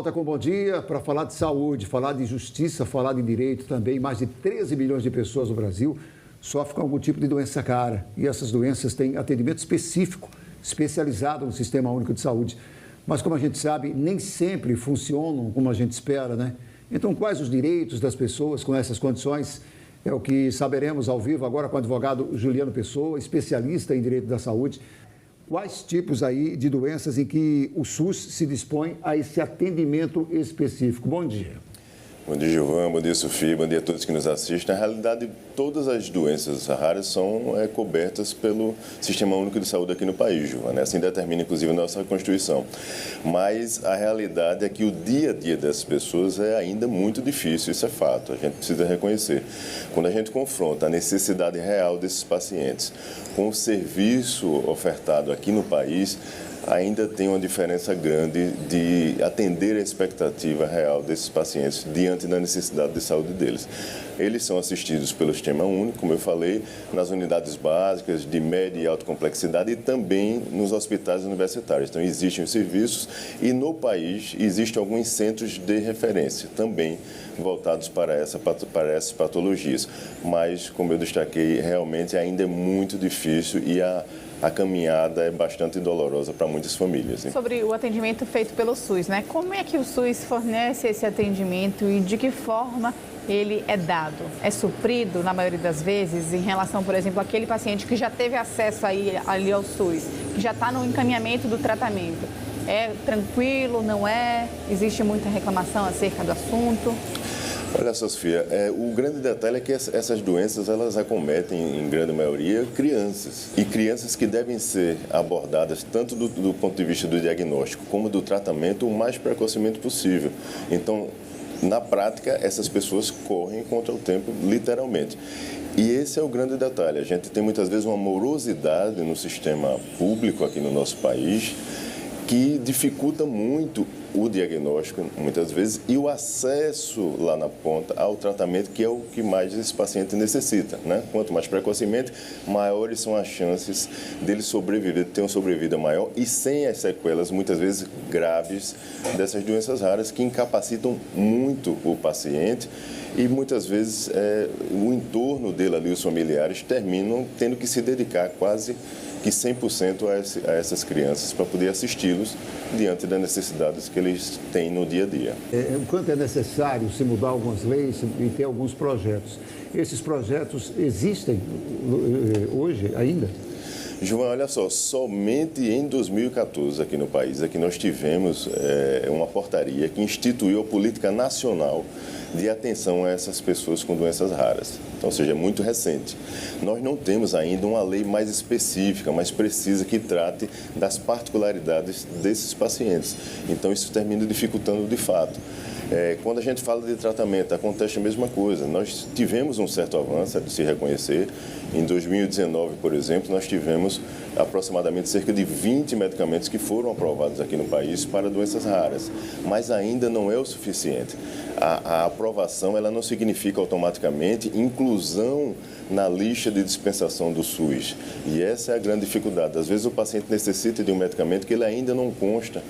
Volta com bom dia para falar de saúde, falar de justiça, falar de direito também. Mais de 13 milhões de pessoas no Brasil sofrem com algum tipo de doença rara. E essas doenças têm atendimento específico, especializado no Sistema Único de Saúde. Mas, como a gente sabe, nem sempre funcionam como a gente espera, né? Então, quais os direitos das pessoas com essas condições? É o que saberemos ao vivo agora com o advogado Juliano Pessoa, especialista em direito da saúde. Quais tipos aí de doenças em que o SUS se dispõe a esse atendimento específico? Bom dia. Bom dia, Gilvan. Bom dia, Sofia. Bom dia a todos que nos assistem. Na realidade, todas as doenças raras são cobertas pelo Sistema Único de Saúde aqui no país, Gilvan. Assim determina, inclusive, a nossa Constituição. Mas a realidade é que o dia a dia dessas pessoas é ainda muito difícil, isso é fato. A gente precisa reconhecer. Quando a gente confronta a necessidade real desses pacientes com o serviço ofertado aqui no país, ainda tem uma diferença grande de atender a expectativa real desses pacientes diante da necessidade de saúde deles. Eles são assistidos pelo Sistema Único, como eu falei, nas unidades básicas de média e alta complexidade e também nos hospitais universitários. Então, existem os serviços e no país existem alguns centros de referência também voltados para essas patologias. Mas, como eu destaquei, realmente ainda é muito difícil e a caminhada é bastante dolorosa para muitas famílias. Hein? Sobre o atendimento feito pelo SUS, né? Como é que o SUS fornece esse atendimento e de que forma ele é dado? É suprido, na maioria das vezes, em relação, por exemplo, àquele paciente que já teve acesso ali ao SUS, que já está no encaminhamento do tratamento? É tranquilo, não é? Existe muita reclamação acerca do assunto? Olha, Sofia, o grande detalhe é que essas doenças, elas acometem, em grande maioria, crianças. E crianças que devem ser abordadas tanto do ponto de vista do diagnóstico como do tratamento o mais precocemente possível. Então, na prática, essas pessoas correm contra o tempo, literalmente. E esse é o grande detalhe. A gente tem muitas vezes uma morosidade no sistema público aqui no nosso país que dificulta muito o diagnóstico, muitas vezes, e o acesso lá na ponta ao tratamento, que é o que mais esse paciente necessita, né? Quanto mais precocemente, maiores são as chances dele sobreviver, de ter uma sobrevida maior e sem as sequelas, muitas vezes graves, dessas doenças raras que incapacitam muito o paciente e muitas vezes o entorno dele ali, os familiares, terminam tendo que se dedicar quase que 100% a essas crianças para poder assisti-los diante das necessidades que eles têm no dia a dia. O quanto é necessário se mudar algumas leis e ter alguns projetos. Esses projetos existem hoje ainda? João, olha só, somente em 2014 aqui no país é que nós tivemos uma portaria que instituiu a política nacional de atenção a essas pessoas com doenças raras. Então, ou seja, é muito recente. Nós não temos ainda uma lei mais específica, mais precisa, que trate das particularidades desses pacientes. Então, isso termina dificultando de fato. Quando a gente fala de tratamento, acontece a mesma coisa. Nós tivemos um certo avanço, é de se reconhecer. Em 2019, por exemplo, nós tivemos aproximadamente cerca de 20 medicamentos que foram aprovados aqui no país para doenças raras, mas ainda não é o suficiente. A aprovação, ela não significa automaticamente inclusão na lista de dispensação do SUS. E essa é a grande dificuldade. Às vezes o paciente necessita de um medicamento que ele ainda não consta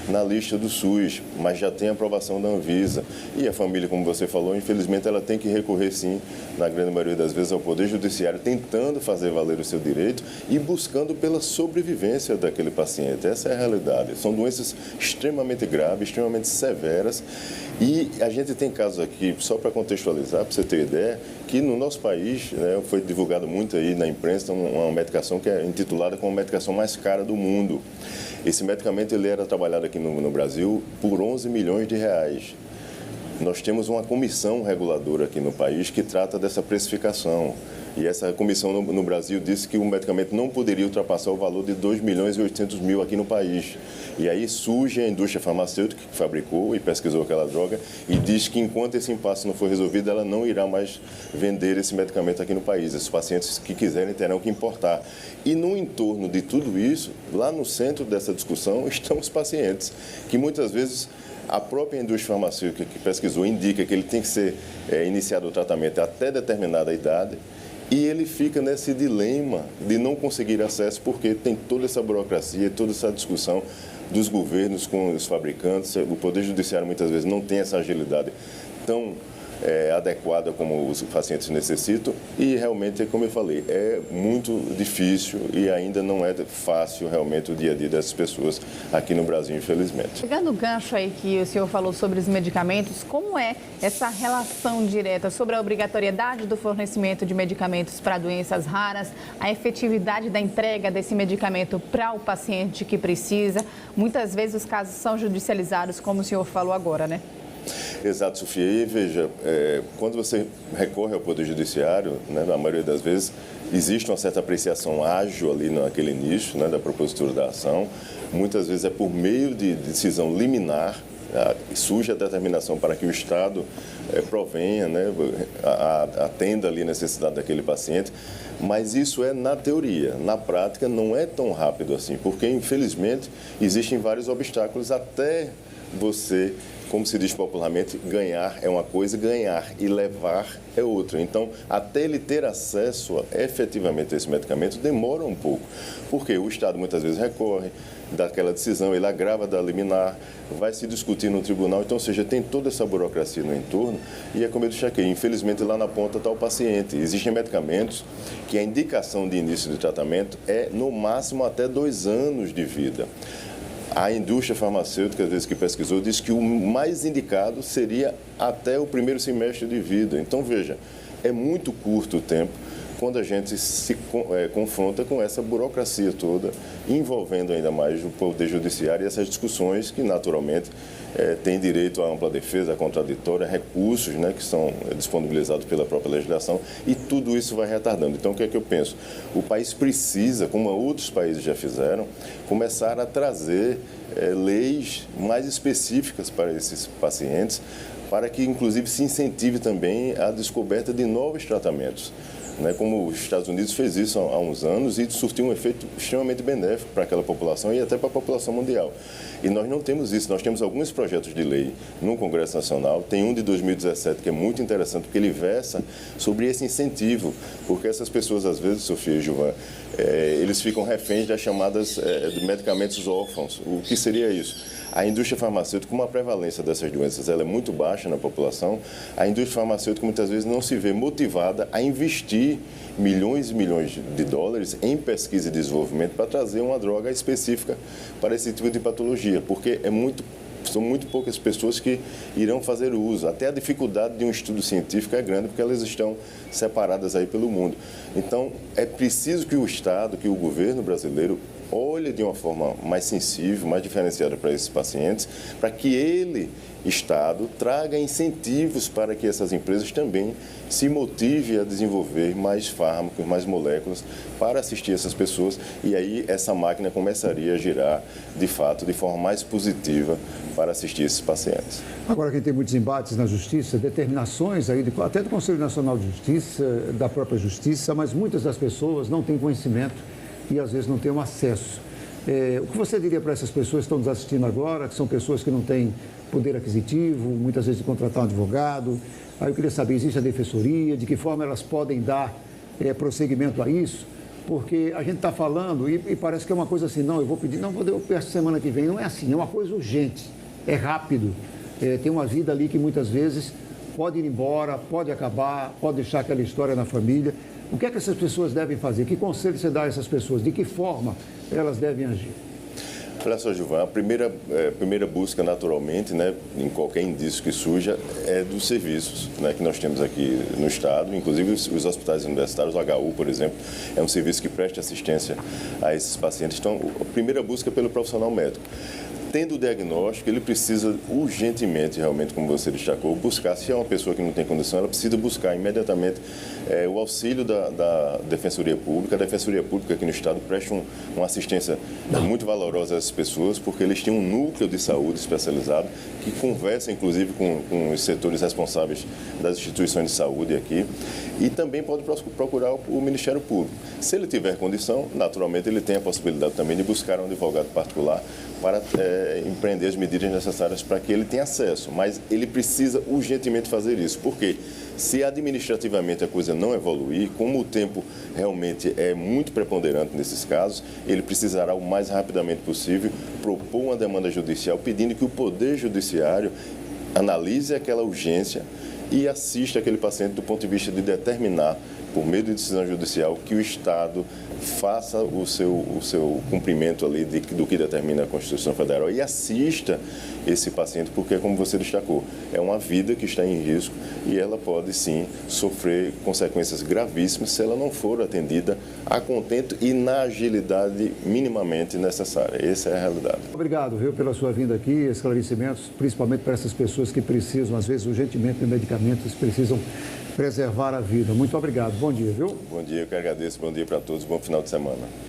na lista do SUS, mas já tem aprovação da Anvisa. E a família, como você falou, infelizmente ela tem que recorrer sim, na grande maioria das vezes, ao Poder Judiciário, tentando fazer valer o seu direito e buscando pela sobrevivência daquele paciente. Essa é a realidade. São doenças extremamente graves, extremamente severas. E a gente tem casos aqui, só para contextualizar, para você ter ideia, que no nosso país, né, foi divulgado muito aí na imprensa uma medicação que é intitulada como a medicação mais cara do mundo. Esse medicamento ele era trabalhado aqui no Brasil por 11 milhões de reais. Nós temos uma comissão reguladora aqui no país que trata dessa precificação. E essa comissão no Brasil disse que o medicamento não poderia ultrapassar o valor de 2 milhões e 800 mil aqui no país. E aí surge a indústria farmacêutica que fabricou e pesquisou aquela droga e diz que enquanto esse impasse não for resolvido, ela não irá mais vender esse medicamento aqui no país. Os pacientes que quiserem terão que importar. E no entorno de tudo isso, lá no centro dessa discussão, estão os pacientes, que muitas vezes a própria indústria farmacêutica que pesquisou indica que ele tem que ser iniciado o tratamento até determinada idade. E ele fica nesse dilema de não conseguir acesso porque tem toda essa burocracia, toda essa discussão dos governos com os fabricantes. O Poder Judiciário muitas vezes não tem essa agilidade tão adequada como os pacientes necessitam e realmente, como eu falei, é muito difícil e ainda não é fácil realmente o dia a dia dessas pessoas aqui no Brasil, infelizmente. Pegando o gancho aí que o senhor falou sobre os medicamentos, como é essa relação direta sobre a obrigatoriedade do fornecimento de medicamentos para doenças raras, a efetividade da entrega desse medicamento para o paciente que precisa? Muitas vezes os casos são judicializados, como o senhor falou agora, né? Exato, Sofia. E veja, quando você recorre ao Poder Judiciário, né, na maioria das vezes, existe uma certa apreciação ágil ali naquele nicho, né, da propositura da ação. Muitas vezes é por meio de decisão liminar, surge a determinação para que o Estado provenha, né, atenda ali a necessidade daquele paciente. Mas isso é na teoria. Na prática, não é tão rápido assim, porque, infelizmente, existem vários obstáculos até você, como se diz popularmente, ganhar é uma coisa, ganhar e levar é outra. Então, até ele ter acesso efetivamente a esse medicamento demora um pouco, porque o Estado muitas vezes recorre daquela decisão, ele agrava da liminar, vai se discutir no tribunal, então, ou seja, tem toda essa burocracia no entorno e é como eu destaquei, infelizmente lá na ponta está o paciente. Existem medicamentos que a indicação de início de tratamento é no máximo até 2 anos de vida. A indústria farmacêutica, às vezes que pesquisou, diz que o mais indicado seria até o 1º semestre de vida. Então, veja, é muito curto o tempo quando a gente se confronta com essa burocracia toda, envolvendo ainda mais o Poder Judiciário e essas discussões que, naturalmente, têm direito à ampla defesa, à contraditória, recursos, né, que são disponibilizados pela própria legislação, e tudo isso vai retardando. Então, o que é que eu penso? O país precisa, como outros países já fizeram, começar a trazer leis mais específicas para esses pacientes, para que, inclusive, se incentive também a descoberta de novos tratamentos. Como os Estados Unidos fez isso há uns anos e surtiu um efeito extremamente benéfico para aquela população e até para a população mundial. E nós não temos isso, nós temos alguns projetos de lei no Congresso Nacional, tem um de 2017 que é muito interessante porque ele versa sobre esse incentivo, porque essas pessoas às vezes, Sofia e Gilvan, eles ficam reféns das chamadas de medicamentos órfãos. O que seria isso? A indústria farmacêutica, como a prevalência dessas doenças ela é muito baixa na população, a indústria farmacêutica muitas vezes não se vê motivada a investir milhões e milhões de dólares em pesquisa e desenvolvimento para trazer uma droga específica para esse tipo de patologia, porque são muito poucas pessoas que irão fazer o uso. Até a dificuldade de um estudo científico é grande, porque elas estão separadas aí pelo mundo. Então, é preciso que o Estado, que o governo brasileiro olhe de uma forma mais sensível, mais diferenciada para esses pacientes, para que ele, Estado, traga incentivos para que essas empresas também se motivem a desenvolver mais fármacos, mais moléculas para assistir essas pessoas e aí essa máquina começaria a girar, de fato, de forma mais positiva para assistir esses pacientes. Agora, quem tem muitos embates na Justiça, determinações aí até do Conselho Nacional de Justiça, da própria Justiça, mas muitas das pessoas não têm conhecimento e às vezes não têm um acesso. O que você diria para essas pessoas que estão nos assistindo agora, que são pessoas que não têm poder aquisitivo, muitas vezes de contratar um advogado? Aí eu queria saber, existe a defensoria, de que forma elas podem dar prosseguimento a isso? Porque a gente está falando e parece que é uma coisa assim, não, eu vou pedir, não, eu peço semana que vem. Não é assim, é uma coisa urgente, é rápido. Tem uma vida ali que muitas vezes pode ir embora, pode acabar, pode deixar aquela história na família. O que é que essas pessoas devem fazer? Que conselho você dá a essas pessoas? De que forma elas devem agir? Olha só, Gilvan, a primeira busca, naturalmente, né, em qualquer indício que surja, é dos serviços, né, que nós temos aqui no Estado, inclusive os hospitais universitários, o HU, por exemplo, é um serviço que presta assistência a esses pacientes. Então, a primeira busca é pelo profissional médico. Tendo o diagnóstico, ele precisa urgentemente, realmente, como você destacou, buscar, se é uma pessoa que não tem condição, ela precisa buscar imediatamente o auxílio da Defensoria Pública. A Defensoria Pública aqui no Estado presta uma assistência muito valorosa a essas pessoas, porque eles têm um núcleo de saúde especializado que conversa, inclusive, com os setores responsáveis das instituições de saúde aqui e também pode procurar o Ministério Público. Se ele tiver condição, naturalmente, ele tem a possibilidade também de buscar um advogado particular para empreender as medidas necessárias para que ele tenha acesso. Mas ele precisa urgentemente fazer isso. Por quê? Se administrativamente a coisa não evoluir, como o tempo realmente é muito preponderante nesses casos, ele precisará o mais rapidamente possível propor uma demanda judicial pedindo que o Poder Judiciário analise aquela urgência e assista aquele paciente do ponto de vista de determinar, por meio de decisão judicial, que o Estado faça o seu cumprimento ali do que determina a Constituição Federal e assista esse paciente, porque, como você destacou, é uma vida que está em risco e ela pode, sim, sofrer consequências gravíssimas se ela não for atendida a contento e na agilidade minimamente necessária. Essa é a realidade. Obrigado, viu, pela sua vinda aqui, esclarecimentos, principalmente para essas pessoas que precisam, às vezes, urgentemente de medicamentos, precisam preservar a vida. Muito obrigado. Bom dia, viu? Bom dia, eu que agradeço. Bom dia para todos. Bom final de semana.